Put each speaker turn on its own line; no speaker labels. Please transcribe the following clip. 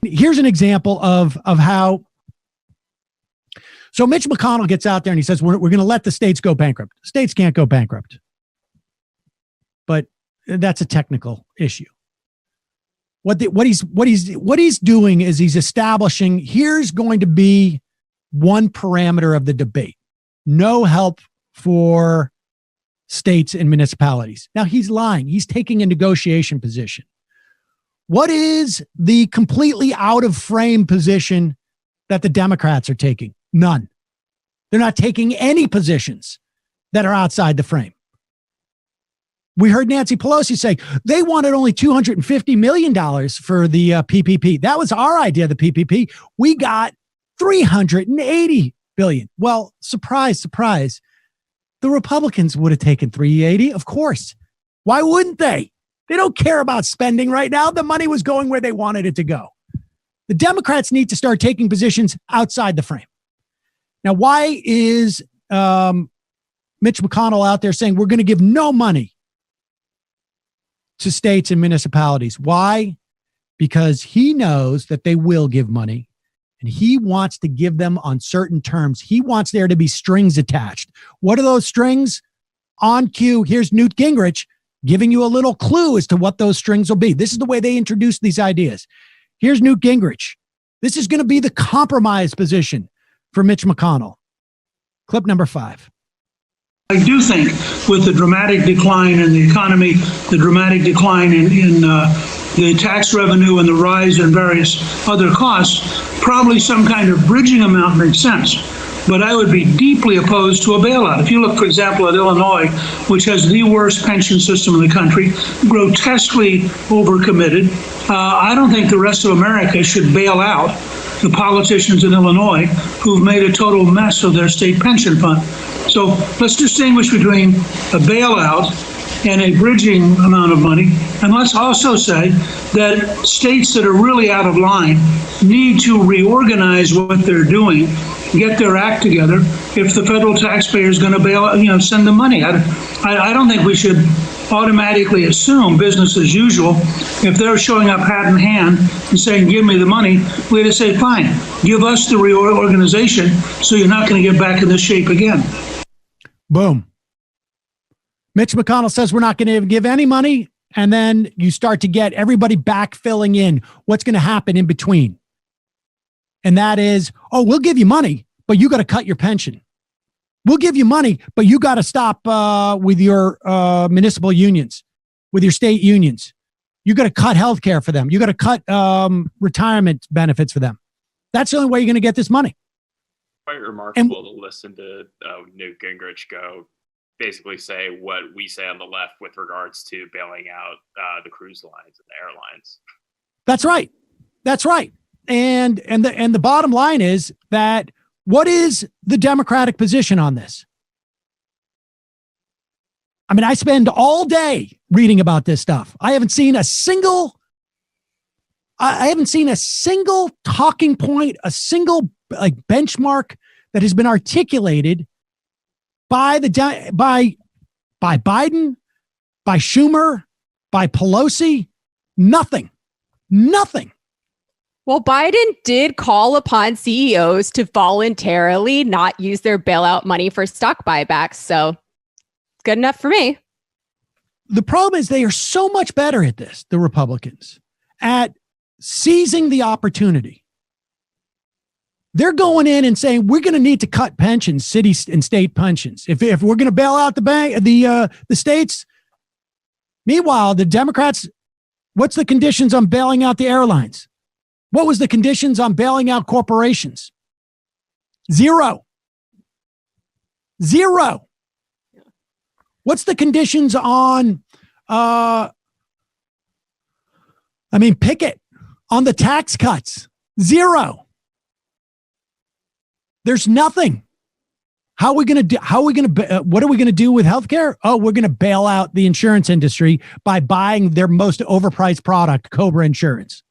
Here's an example of how. So Mitch McConnell gets out there and he says, we're going to let the states go bankrupt. States can't go bankrupt. But that's a technical issue. What he's doing is he's establishing, here's going to be one parameter of the debate. No help for states and municipalities. Now he's lying. He's taking a negotiation position. What is the completely out of frame position that the Democrats are taking? None. They're not taking any positions that are outside the frame. We heard Nancy Pelosi say they wanted only $250 million for the PPP. That was our idea, the PPP. We got $380 billion. Well, surprise, surprise. The Republicans would have taken $380, of course. Why wouldn't they? They don't care about spending right now. The money was going where they wanted it to go. The Democrats need to start taking positions outside the frame. Now, why is Mitch McConnell out there saying we're going to give no money to states and municipalities? Why? Because he knows that they will give money and he wants to give them on certain terms. He wants there to be strings attached. What are those strings? On cue, here's Newt Gingrich giving you a little clue as to what those strings will be. This is the way they introduce these ideas. Here's Newt Gingrich. This is going to be the compromise position for Mitch McConnell. Clip number 5.
I do think with the dramatic decline in the economy, the dramatic decline in the tax revenue and the rise in various other costs, probably some kind of bridging amount makes sense. But I would be deeply opposed to a bailout. If you look, for example, at Illinois, which has the worst pension system in the country, grotesquely overcommitted, I don't think the rest of America should bail out the politicians in Illinois who've made a total mess of their state pension fund. So let's distinguish between a bailout and a bridging amount of money. And let's also say that states that are really out of line need to reorganize what they're doing, get their act together if the federal taxpayer is going to bail, send them money. I don't think we should automatically assume business as usual. If they're showing up hat in hand and saying, give me the money, we had to say, fine, give us the reorganization so you're not going to get back in this shape again.
Boom. Mitch McConnell says we're not going to give any money. And then you start to get everybody back filling in what's going to happen in between. And that is, we'll give you money, but you got to cut your pension. We'll give you money, but you got to stop with your municipal unions, with your state unions. You got to cut healthcare for them. You got to cut retirement benefits for them. That's the only way you're going to get this money.
Quite remarkable to listen to Newt Gingrich basically say what we say on the left with regards to bailing out the cruise lines and the airlines.
That's right. That's right. And the bottom line is that what is the Democratic position on this? I mean, I spend all day reading about this stuff. I haven't seen a single talking point, a single benchmark that has been articulated by Biden, by Schumer, by Pelosi. Nothing.
Well, Biden did call upon CEOs to voluntarily not use their bailout money for stock buybacks. So good enough for me.
The problem is they are so much better at this, the Republicans, at seizing the opportunity. They're going in and saying, we're going to need to cut pensions, city and state pensions. If we're going to bail out the states. Meanwhile, the Democrats, what's the conditions on bailing out the airlines? What was the conditions on bailing out corporations? Zero. What's the conditions on, pick it, on the tax cuts? Zero. There's nothing. What are we going to do with healthcare? We're going to bail out the insurance industry by buying their most overpriced product, Cobra Insurance.